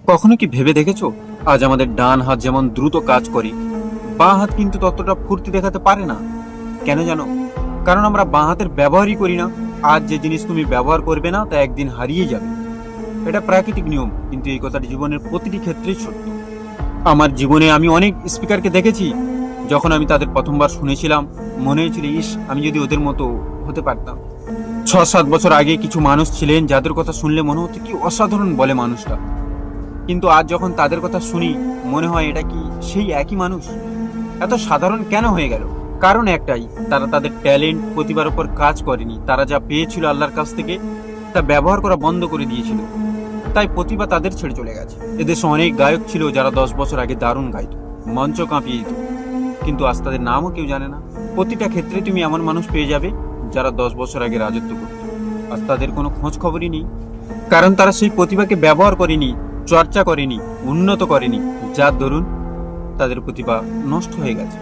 কখনো কি ভেবে দেখেছো, আজ আমাদের ডান হাত যেমন দ্রুত কাজ করে, বাঁ হাত কিন্তু ততটা ফুর্তি দেখাতে পারে না? কেন জানো? কারণ আমরা বাঁ হাতের ব্যবহারই করি না। আজ যে জিনিস তুমি ব্যবহার করবে না তা একদিন হারিয়ে যাবে। এটা প্রাকৃতিক নিয়ম, কিন্তু এই কথাটি জীবনের প্রতিটি ক্ষেত্রেই সত্য। আমার জীবনে আমি অনেক স্পিকারকে দেখেছি, যখন আমি তাদের প্রথমবার শুনেছিলাম মনে হয়েছিল, ইস, আমি যদি ওদের মতো হতে পারতাম। 6-7 বছর আগে কিছু মানুষ ছিলেন যাদের কথা শুনলে মনে হতো কি অসাধারণ বলে মানুষটা, কিন্তু আজ যখন তাদের কথা শুনি মনে হয় এটা কি সেই একই মানুষ? এত সাধারণ কেন হয়ে গেল? কারণ একটাই, তারা তাদের ট্যালেন্ট প্রতিভার উপর কাজ করেনি। তারা যা পেয়েছিল আল্লাহর কাছ থেকে তা ব্যবহার করা বন্ধ করে দিয়েছিল, তাই প্রতিভা তাদের ছেড়ে চলে গেছে। এদেশে অনেক গায়ক ছিল যারা 10 বছর আগে দারুণ গাইতো, মঞ্চ কাঁপিয়ে দিত, কিন্তু আজ তাদের নামও কেউ জানে না। প্রতিটা ক্ষেত্রে তুমি এমন মানুষ পেয়ে যাবে যারা 10 বছর আগে রাজত্ব করত, আজ তাদের কোনো খোঁজ খবরই নেই। কারণ তারা সেই প্রতিভাকে ব্যবহার করেনি, চর্চা করেনি, উন্নত করেনি, যার দরুন তাদের প্রতিভা নষ্ট হয়ে গেছে।